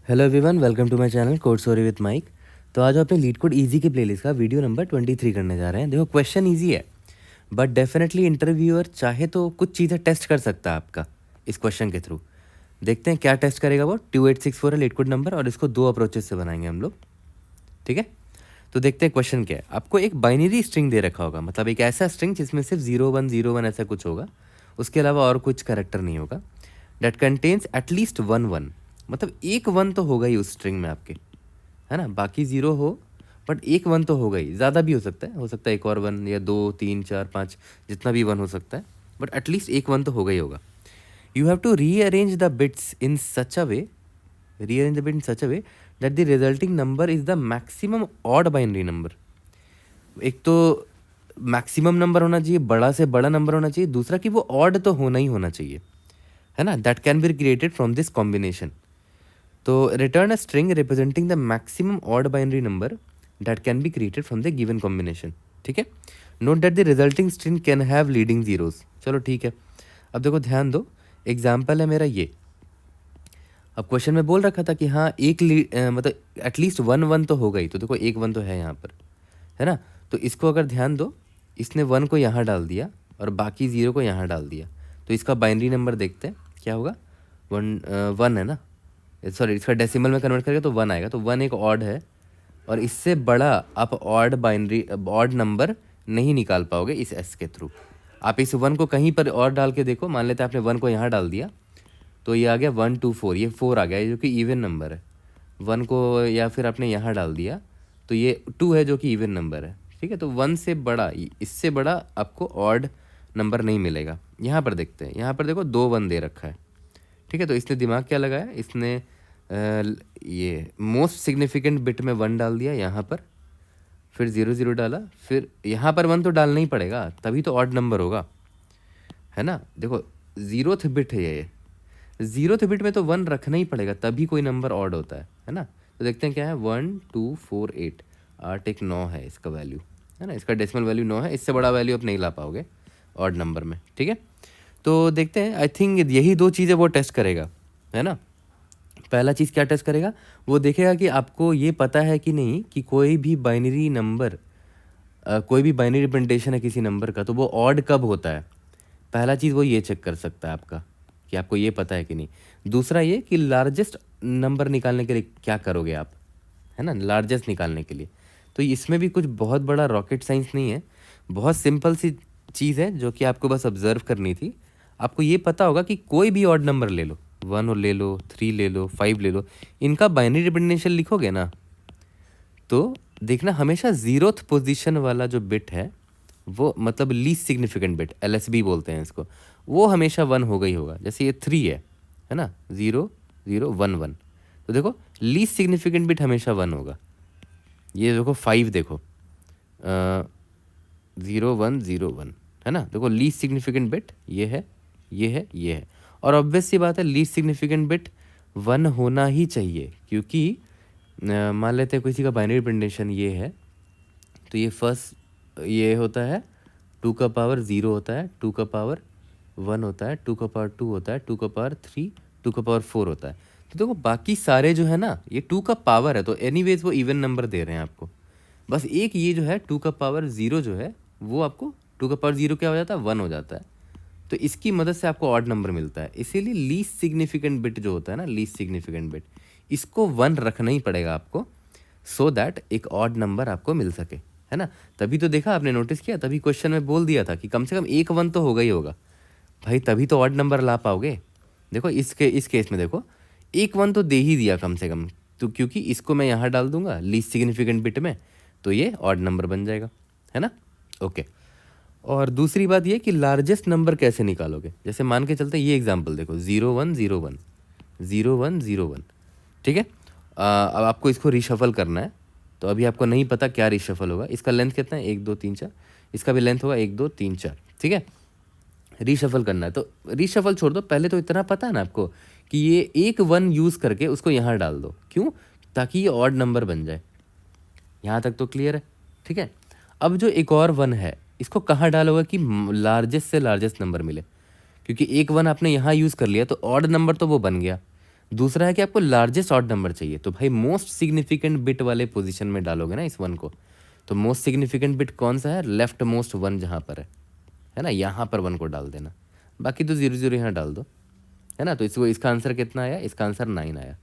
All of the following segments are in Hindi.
Hello everyone, welcome to my channel code story with Mike. तो आज हम अपने लीड कोड ईजी की प्लेलिस्ट का वीडियो नंबर 23 करने जा रहे हैं। देखो, क्वेश्चन ईजी है बट डेफिनेटली इंटरव्यूअर चाहे तो कुछ चीज़ें टेस्ट कर सकता है आपका इस क्वेश्चन के थ्रू। देखते हैं क्या टेस्ट करेगा वो। 2864 है लीड कोड नंबर और इसको 2 अप्रोचेस से बनाएंगे हम लोग। ठीक है, तो देखते हैं क्वेश्चन क्या है। आपको एक बाइनरी स्ट्रिंग दे रखा होगा, मतलब एक ऐसा स्ट्रिंग जिसमें सिर्फ 0101 ऐसा कुछ होगा, उसके अलावा और कुछ कैरेक्टर नहीं होगा। डेट कंटेन्स एटलीस्ट वन, मतलब एक वन तो होगा ही उस स्ट्रिंग में आपके, है ना। बाकी ज़ीरो हो बट एक वन तो होगा ही। ज़्यादा भी हो सकता है एक और वन या 2 3 4 5 जितना भी वन हो सकता है, बट एटलीस्ट एक वन तो होगा ही होगा। You have to rearrange the bits in such a way that the resulting number is the maximum odd binary number। एक तो मैक्सिमम नंबर होना चाहिए, बड़ा से बड़ा नंबर होना चाहिए, दूसरा कि वो ऑड तो होना ही होना चाहिए, है ना। That can be created from this combination. तो return a string representing the maximum odd binary number that can be created from the given combination. ठीक है, note that the resulting string can have leading zeros. चलो ठीक है, अब देखो ध्यान दो, एग्जाम्पल है मेरा ये। अब क्वेश्चन में बोल रखा था कि हाँ मतलब एटलीस्ट वन तो होगा ही, तो देखो एक वन तो है यहाँ पर, है ना। तो इसको अगर ध्यान दो, इसने वन को यहाँ डाल दिया और बाकी ज़ीरो को यहाँ डाल दिया, तो इसका बाइनरी नंबर देखते हैं क्या होगा। वन है ना, सॉरी, इसका डेसिमल में कन्वर्ट करेगा तो वन आएगा, तो वन एक ऑड है और इससे बड़ा आप ऑड नंबर नहीं निकाल पाओगे इस एस के थ्रू। आप इस वन को कहीं पर और डाल के देखो, मान लेते हैं आपने वन को यहाँ डाल दिया तो ये आ गया 1 2 4, ये 4 आ गया, ये जो कि इवन नंबर है। वन को या फिर आपने यहाँ डाल दिया तो ये 2 है जो कि इवन नंबर है। ठीक है, तो वन से बड़ा, इससे बड़ा आपको ऑड नंबर नहीं मिलेगा। यहाँ पर देखते हैं, यहाँ पर देखो 2 वन दे रखा है। ठीक है, तो इसने दिमाग क्या लगाया, इसने ये मोस्ट सिग्निफिकेंट बिट में 1 डाल दिया यहाँ पर, फिर 0 डाला, फिर यहाँ पर 1 तो डालना ही पड़ेगा, तभी तो ऑड नंबर होगा, है ना। देखो 0th बिट है ये, 0th बिट में तो 1 रखना ही पड़ेगा, तभी कोई नंबर ऑड होता है ना। तो देखते हैं क्या है, 1 2 4 8, 8 एक 9 है इसका वैल्यू, है ना। इसका डेसिमल वैल्यू 9 है, इससे बड़ा वैल्यू आप नहीं ला पाओगे ऑड नंबर में। ठीक है, तो देखते हैं, आई थिंक यही 2 चीज़ें वो टेस्ट करेगा, है ना। पहला चीज़ क्या टेस्ट करेगा, वो देखेगा कि आपको ये पता है कि नहीं कि कोई भी बाइनरी नंबर, कोई भी बाइनरी रिप्रेजेंटेशन है किसी नंबर का, तो वो ऑड कब होता है। पहला चीज़ वो ये चेक कर सकता है आपका कि आपको ये पता है कि नहीं। दूसरा ये कि लार्जेस्ट नंबर निकालने के लिए क्या करोगे आप, है ना, लार्जेस्ट निकालने के लिए। तो इसमें भी कुछ बहुत बड़ा रॉकेट साइंस नहीं है, बहुत सिंपल सी चीज़ है जो कि आपको बस ऑब्जर्व करनी थी। आपको ये पता होगा कि कोई भी ऑड नंबर ले लो, 1 ले लो, 3 ले लो, 5 ले लो, इनका बाइनरी रिप्रेजेंटेशन लिखोगे ना, तो देखना हमेशा 0th पोजीशन वाला जो बिट है, वो मतलब लीस्ट सिग्निफिकेंट बिट, LSB बोलते हैं इसको, वो हमेशा 1 होगा ही होगा। जैसे ये 3 है ना, 0 0 1 1, तो देखो लीस्ट सिग्निफिकेंट बिट हमेशा 1 होगा। ये देखो 5, देखो 0 1 0 1, है ना। देखो लीस्ट सिग्निफिकेंट बिट ये है, ये है, ये है, और ऑब्वियस सी बात है लीस्ट सिग्निफिकेंट बिट 1 होना ही चाहिए, क्योंकि मान लेते हैं किसी का बाइनरी रिप्रेजेंटेशन ये है, तो ये फर्स्ट ये होता है 2 का पावर 0 होता है, 2 का पावर 1 होता है, 2 का पावर 2 होता है, 2 का पावर 3, 2 का पावर 4 होता है। तो देखो बाकी सारे जो है ना, ये 2 का पावर है, तो एनीवेज वो इवन नंबर दे रहे हैं आपको। बस एक ये जो है 2 का पावर 0 जो है, वो आपको 2 का पावर 0 क्या हो जाता है, 1 हो जाता है। तो इसकी मदद से आपको ऑड नंबर मिलता है। इसीलिए लीस्ट सिग्निफिकेंट बिट जो होता है ना, लीस्ट सिग्निफिकेंट बिट, इसको 1 रखना ही पड़ेगा आपको, सो दैट एक ऑड नंबर आपको मिल सके, है ना। तभी तो देखा आपने, नोटिस किया, तभी क्वेश्चन में बोल दिया था कि कम से कम एक 1 तो होगा ही होगा भाई, तभी तो ऑड नंबर ला पाओगे। देखो इस केस में देखो एक 1 तो दे ही दिया कम से कम, तो क्योंकि इसको मैं यहाँ डाल दूंगा लीस्ट सिग्निफिकेंट बिट में, तो ये ऑड नंबर बन जाएगा, है ना। ओके, और दूसरी बात ये कि लार्जेस्ट नंबर कैसे निकालोगे। जैसे मान के चलते हैं, ये एग्जांपल देखो 0 1 0 1 0 1 0 1, ठीक है। अब आपको इसको रिशफल करना है, तो अभी आपको नहीं पता क्या रिशफल होगा। इसका लेंथ कितना है, 1 2 3 4, इसका भी लेंथ होगा 1 2 3 4, ठीक है। रीशफल करना है, तो रीशफल छोड़ दो, पहले तो इतना पता है ना आपको कि ये एक 1 यूज़ करके उसको यहाँ डाल दो, क्यों, ताकि ये ऑड नंबर बन जाए। यहाँ तक तो क्लियर है, ठीक है। अब जो एक और 1 है, इसको कहाँ डालोगे कि लार्जेस्ट से लार्जेस्ट नंबर मिले, क्योंकि एक 1 आपने यहाँ यूज़ कर लिया तो ऑड नंबर तो वो बन गया, दूसरा है कि आपको लार्जेस्ट ऑड नंबर चाहिए, तो भाई मोस्ट सिग्निफिकेंट बिट वाले पोजीशन में डालोगे ना इस वन को। तो मोस्ट सिग्निफिकेंट बिट कौन सा है, लेफ्ट मोस्ट वन जहाँ पर है ना, यहाँ पर वन को डाल देना, बाकी तो 0 0 यहाँ डाल दो, है ना। तो इसको इसका आंसर कितना आया, इसका आंसर 9 आया,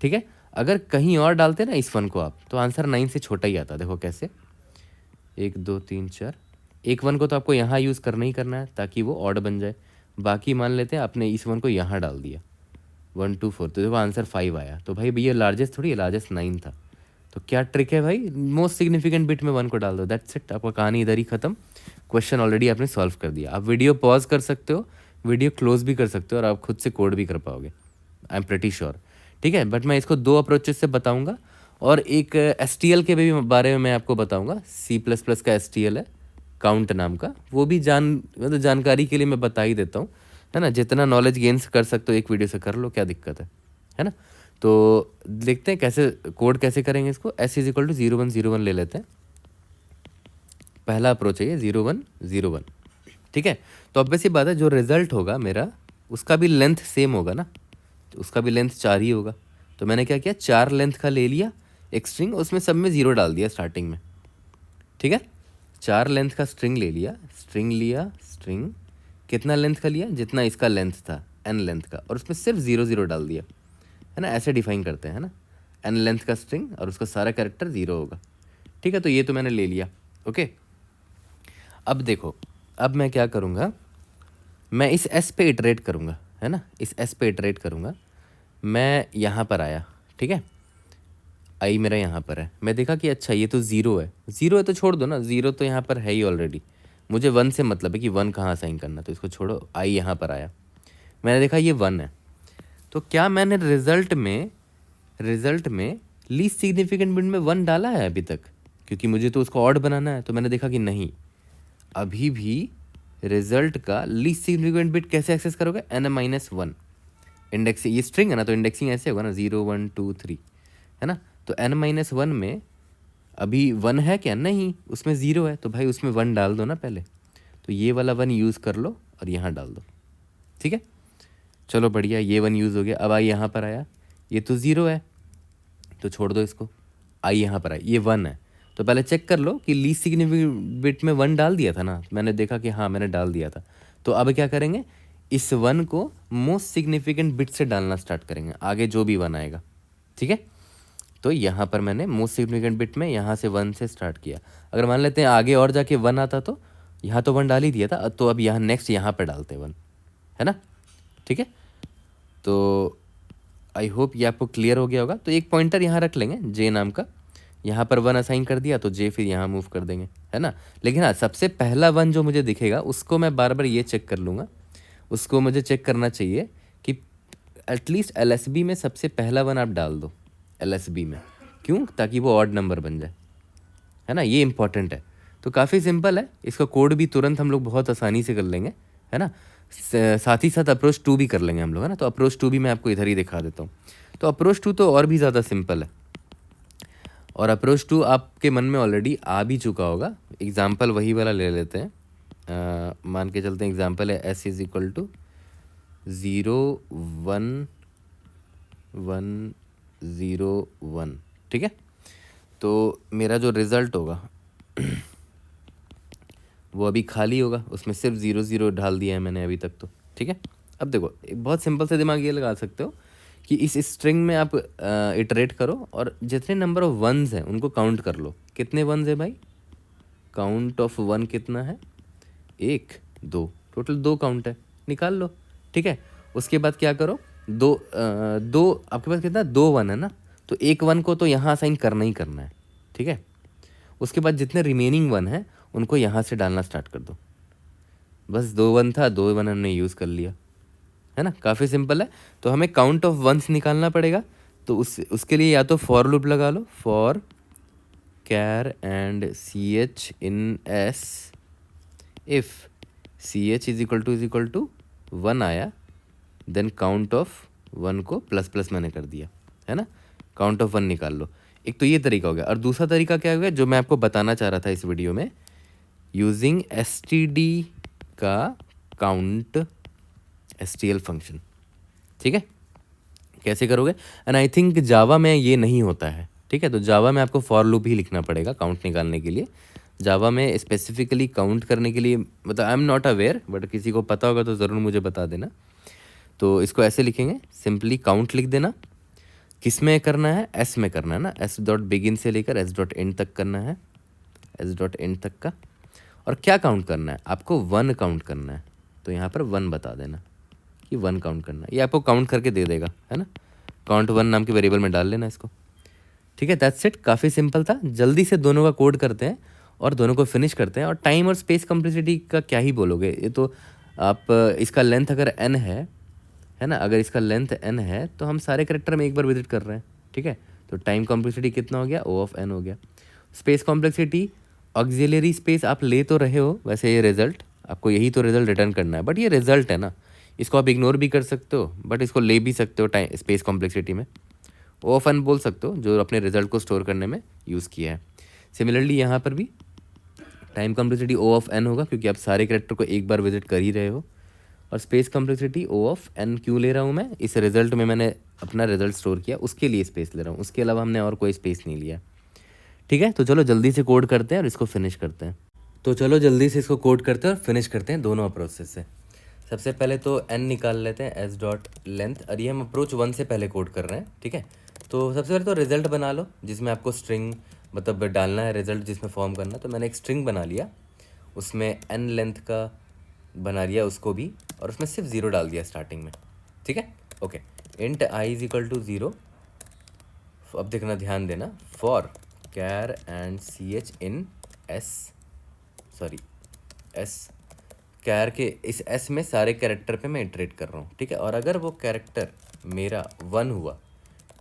ठीक है। अगर कहीं और डालते ना इस वन को आप, तो आंसर 9 से छोटा ही आता। देखो कैसे, 1 2 3 4, एक वन को तो आपको यहाँ यूज़ करना ही करना है ताकि वो ऑड बन जाए। बाकी मान लेते हैं आपने इस वन को यहाँ डाल दिया, 1 2 4, तो देखो आंसर 5 आया। तो भाई भैया लार्जेस्ट थोड़ी है, लार्जेस्ट 9 था। तो क्या ट्रिक है भाई, मोस्ट सिग्निफिकेंट बिट में वन को डाल दो, दैट्स इट, आपका कहानी इधर ही खत्म। क्वेश्चन ऑलरेडी आपने सॉल्व कर दिया। आप वीडियो पॉज कर सकते हो, वीडियो क्लोज भी कर सकते हो, और आप खुद से कोड भी कर पाओगे, आई एम प्रेटी श्योर, ठीक है। बट मैं इसको 2 अप्रोचेस से बताऊंगा, और एक STL के भी बारे में मैं आपको बताऊंगा। C++ का STL है काउंट नाम का, वो भी मतलब जानकारी के लिए मैं बता ही देता हूँ, है ना। जितना नॉलेज गेन्स कर सकते हो एक वीडियो से कर लो, क्या दिक्कत है ना। तो देखते हैं कैसे कोड कैसे करेंगे इसको। S = 0 1 0 1 ले लेते हैं, पहला अप्रोच है ये 0 1 0 1, ठीक है। तो अब वैसी बात है, जो रिजल्ट होगा मेरा उसका भी लेंथ सेम होगा ना, तो उसका भी लेंथ 4 ही होगा। तो मैंने क्या किया, 4 लेंथ का ले लिया एक स्ट्रिंग, उसमें सब में 0 डाल दिया स्टार्टिंग में, ठीक है। 4 लेंथ का स्ट्रिंग ले लिया, स्ट्रिंग लिया, स्ट्रिंग कितना लेंथ का लिया, जितना इसका लेंथ था n लेंथ का, और उसमें सिर्फ 0 0 डाल दिया, है ना। ऐसे डिफाइन करते हैं, है ना, n लेंथ का स्ट्रिंग और उसका सारा कैरेक्टर 0 होगा, ठीक है। तो ये तो मैंने ले लिया, ओके। अब देखो, अब मैं क्या करूँगा, मैं इस S पे इटरेट करूँगा, है ना, इस S पे इटरेट करूँगा। मैं यहाँ पर आया, ठीक है, आई मेरा यहाँ पर है, मैं देखा कि अच्छा ये तो 0 है, 0 है तो छोड़ दो ना, 0 तो यहाँ पर है ही ऑलरेडी, मुझे 1 से मतलब है कि 1 कहाँ साइन करना, तो इसको छोड़ो, आई यहाँ पर आया, मैंने देखा ये 1 है। तो क्या मैंने रिजल्ट में लीस्ट सिग्निफिकेंट बिट में 1 डाला है अभी तक, क्योंकि मुझे तो उसको ऑड बनाना है। तो मैंने देखा कि नहीं, अभी भी रिजल्ट का लीस्ट सिग्निफिकेंट बिट कैसे एक्सेस करोगे, n-1 इंडेक्स, ये स्ट्रिंग है ना, तो इंडेक्सिंग ऐसे होगा ना, 0 1 2 3, है ना। तो n-1 में अभी 1 है क्या, नहीं, उसमें 0 है, तो भाई उसमें 1 डाल दो ना पहले। तो ये वाला 1 यूज़ कर लो और यहाँ डाल दो, ठीक है। चलो बढ़िया, ये 1 यूज़ हो गया। अब आई यहाँ पर आया, ये तो 0 है तो छोड़ दो इसको, आई यहाँ पर आई, ये 1 है। तो पहले चेक कर लो कि लीस्ट सिग्निफिकेंट बिट में 1 डाल दिया था ना, मैंने देखा कि हाँ मैंने डाल दिया था। तो अब क्या करेंगे, इस 1 को मोस्ट सिग्निफिकेंट बिट से डालना स्टार्ट करेंगे, आगे जो भी 1 आएगा, ठीक है। तो यहाँ पर मैंने मोस्ट सिग्निफिकेंट बिट में यहाँ से 1 से स्टार्ट किया। अगर मान लेते हैं आगे और जाके 1 आता, तो यहाँ तो 1 डाल ही दिया था, तो अब यहाँ नेक्स्ट यहाँ पर डालते हैं 1, है ना, ठीक है। तो आई होप ये आपको क्लियर हो गया होगा। तो एक पॉइंटर यहाँ रख लेंगे जे नाम का, यहाँ पर 1 असाइन कर दिया तो जे फिर यहाँ मूव कर देंगे, है ना। लेकिन हाँ, सबसे पहला 1 जो मुझे दिखेगा उसको मैं बार बार ये चेक कर लूँगा, उसको मुझे चेक करना चाहिए कि एटलीस्ट LSB में सबसे पहला 1 आप डाल दो, LSB में, क्यों, ताकि वो ऑड नंबर बन जाए, है ना, ये इंपॉर्टेंट है। तो काफ़ी सिंपल है, इसका कोड भी तुरंत हम लोग बहुत आसानी से कर लेंगे, है ना। साथ ही साथ अप्रोच 2 भी कर लेंगे हम लोग, है ना। तो अप्रोच 2 भी मैं आपको इधर ही दिखा देता हूँ। तो अप्रोच 2 तो और भी ज़्यादा सिंपल है, और अप्रोच 2 आपके मन में ऑलरेडी आ भी चुका होगा। एग्जाम्पल वही वाला ले लेते हैं, मान के चलते हैं एग्जाम्पल है S = 0 1 1 0 1, ठीक है। तो मेरा जो रिज़ल्ट होगा वो अभी खाली होगा, उसमें सिर्फ 0 0 डाल दिया है मैंने अभी तक, तो ठीक है। अब देखो, एक बहुत सिंपल से दिमाग ये लगा सकते हो कि इस स्ट्रिंग में आप इटरेट करो, और जितने नंबर ऑफ 1s हैं उनको काउंट कर लो। कितने 1s है भाई, काउंट ऑफ 1 कितना है, 1 2, टोटल 2 काउंट है, निकाल लो, ठीक है। उसके बाद क्या करो, दो आपके पास कितना, 2 1 है ना, तो एक 1 को तो यहाँ असाइन करना ही करना है, ठीक है। उसके बाद जितने रिमेनिंग 1 हैं उनको यहाँ से डालना स्टार्ट कर दो। बस 2 1 था, 2 1 हमने यूज़ कर लिया, है ना, काफ़ी सिंपल है। तो हमें काउंट ऑफ 1s निकालना पड़ेगा, तो उसके लिए या तो फॉर लूप लगा लो, for char and ch in s if ch = 1 आया, देन काउंट ऑफ 1 को ++ मैंने कर दिया, है ना, काउंट ऑफ 1 निकाल लो। एक तो ये तरीका हो गया, और दूसरा तरीका क्या हो गया जो मैं आपको बताना चाह रहा था इस वीडियो में, यूजिंग std का काउंट STL फंक्शन, ठीक है। कैसे करोगे? एंड आई थिंक जावा में ये नहीं होता है, ठीक है? तो जावा में आपको फॉर लूप ही लिखना पड़ेगा काउंट निकालने के लिए। जावा में स्पेसिफिकली काउंट करने के लिए, मतलब I am not aware, but किसी को पता होगा तो ज़रूर मुझे बता देना। तो इसको ऐसे लिखेंगे, सिंपली काउंट लिख देना। किस में करना है? एस में करना है ना, एस डॉट बिगिन से लेकर एस डॉट एंड तक करना है, एस डॉट एंड तक का। और क्या काउंट करना है? आपको 1 काउंट करना है, तो यहाँ पर 1 बता देना कि 1 काउंट करना है। ये आपको काउंट करके दे देगा, है ना। काउंट 1 नाम के वेरिएबल में डाल लेना इसको, ठीक है। दैट्स इट, काफ़ी सिंपल था। जल्दी से दोनों का कोड करते हैं और दोनों को फिनिश करते हैं। और टाइम और स्पेस कम्प्लेक्सिटी का क्या ही बोलोगे, ये तो आप इसका लेंथ अगर n है ना, अगर इसका लेंथ n है तो हम सारे करेक्टर में एक बार विजिट कर रहे हैं, ठीक है। तो टाइम कॉम्प्लेक्सिटी कितना हो गया? O ऑफ n हो गया। स्पेस कॉम्प्लेक्सिटी, ऑक्सिलरी स्पेस आप ले तो रहे हो, वैसे ये रिजल्ट आपको यही तो रिजल्ट रिटर्न करना है, बट ये रिजल्ट है ना, इसको आप इग्नोर भी कर सकते हो, बट इसको ले भी सकते हो टाइम स्पेस कॉम्प्लेक्सिटी में। ओ ऑफ एन बोल सकते हो, जो अपने रिजल्ट को स्टोर करने में यूज़ किया है। सिमिलरली यहाँ पर भी time complexity O of N होगा, क्योंकि आप सारे करेक्टर को एक बार विजिट कर ही रहे हो। और space complexity O of N क्यों ले रहा हूँ मैं? इस रिजल्ट में मैंने अपना रिजल्ट स्टोर किया, उसके लिए स्पेस ले रहा हूँ, उसके अलावा हमने और कोई स्पेस नहीं लिया, ठीक है। तो चलो जल्दी से कोड करते हैं और इसको फिनिश करते हैं। तो चलो जल्दी से इसको कोड करते हैं और फिनिश करते हैं दोनों अप्रोच से। सबसे पहले तो n निकाल लेते हैं, एस डॉट लेंथ। और ये हम अप्रोच 1 से पहले कोड कर रहे हैं, ठीक है। तो सबसे पहले तो रिजल्ट बना लो, जिसमें आपको स्ट्रिंग मतलब डालना है, रिजल्ट जिसमें फॉर्म करना। तो मैंने एक स्ट्रिंग बना लिया, उसमें n लेंथ का बना लिया उसको भी, और उसमें सिर्फ 0 डाल दिया स्टार्टिंग में, ठीक है। Okay, int i is equal to 0। अब देखना, ध्यान देना, for char and ch in S char के इस एस में सारे कैरेक्टर पे मैं इटरेट कर रहा हूँ, ठीक है। और अगर वो कैरेक्टर मेरा 1 हुआ,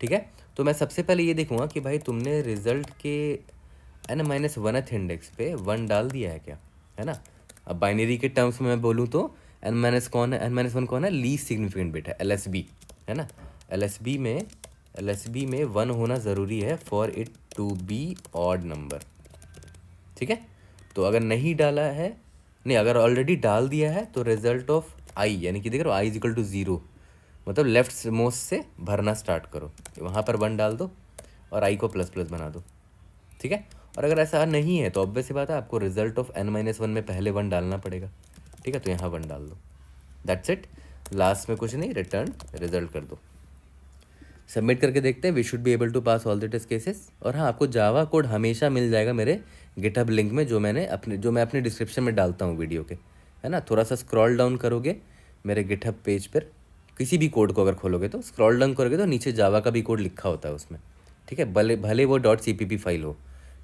ठीक है, तो मैं सबसे पहले ये देखूंगा कि भाई तुमने रिजल्ट के n-1th इंडेक्स पे 1 डाल दिया है क्या, है ना। अब बाइनरी के टर्म्स में मैं बोलूँ तो n-1 कौन है? लीस्ट सिग्निफिकेंट बिट है, LSB, है ना। LSB में 1 होना ज़रूरी है for it to be odd number, ठीक है। तो अगर नहीं डाला है, नहीं, अगर ऑलरेडी डाल दिया है, तो रिजल्ट ऑफ आई, यानी कि देख रहे हो आई इज इक्वल टू 0, मतलब लेफ्ट मोस्ट से भरना स्टार्ट करो, वहाँ पर 1 डाल दो और आई को प्लस प्लस बना दो, ठीक है। और अगर ऐसा नहीं है तो ऑब्वियस सी बात है, आपको रिजल्ट ऑफ n-1 में पहले 1 डालना पड़ेगा, ठीक है। तो यहाँ 1 डाल दो, दैट्स इट। लास्ट में कुछ नहीं, रिटर्न रिजल्ट कर दो। सबमिट करके देखते हैं, we should be able to pass all the test cases. और हाँ, आपको जावा कोड हमेशा मिल जाएगा मेरे गिटहब लिंक में, जो मैं अपने डिस्क्रिप्शन में डालता हूँ वीडियो के, है ना। थोड़ा सा स्क्रॉल डाउन करोगे मेरे गिटहब पेज पर, किसी भी कोड को अगर खोलोगे तो स्क्रॉल डाउन करोगे तो नीचे जावा का भी कोड लिखा होता है उसमें, ठीक है। भले वो .cpp फाइल हो,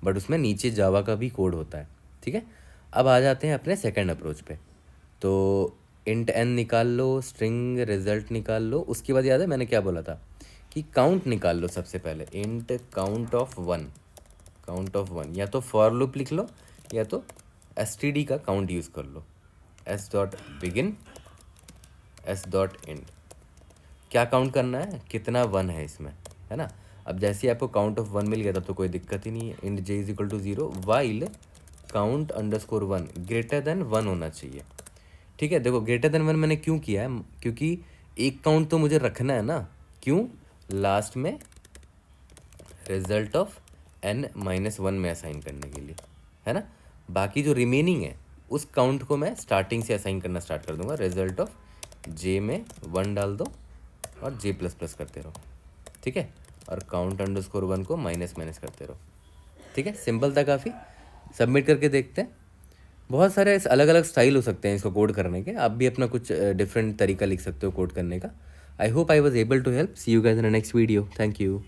बट उसमें नीचे जावा का भी कोड होता है, ठीक है। अब आ जाते हैं अपने सेकेंड अप्रोच पे। तो इंट n निकाल लो, स्ट्रिंग रिजल्ट निकाल लो, उसके बाद याद है मैंने क्या बोला था कि काउंट निकाल लो। सबसे पहले इंट काउंट ऑफ 1, या तो फॉर लूप लिख लो या तो std का काउंट यूज़ कर लो, s dot begin s dot and. क्या काउंट करना है? कितना 1 है इसमें, है ना। अब जैसे आपको काउंट ऑफ 1 मिल गया था तो कोई दिक्कत ही नहीं है। Int j is equal to 0 while count underscore 1 greater than 1 होना चाहिए, ठीक है। देखो ग्रेटर देन 1 मैंने क्यों किया है, क्योंकि एक काउंट तो मुझे रखना है ना। क्यों? लास्ट में रिजल्ट ऑफ n-1 में असाइन करने के लिए, है ना। बाकी जो रिमेनिंग है उस काउंट को मैं स्टार्टिंग से असाइन करना स्टार्ट कर दूंगा। रिजल्ट ऑफ j में 1 डाल दो और j प्लस प्लस करते रहो, ठीक है। और काउंट अंडरस्कोर 1 को माइनस माइनस करते रहो, ठीक है। सिंपल था काफ़ी। सबमिट करके देखते हैं। बहुत सारे अलग अलग स्टाइल हो सकते हैं इसको कोड करने के, आप भी अपना कुछ डिफरेंट तरीका लिख सकते हो कोड करने का। I hope I was able to help. See you guys in the next video. Thank you.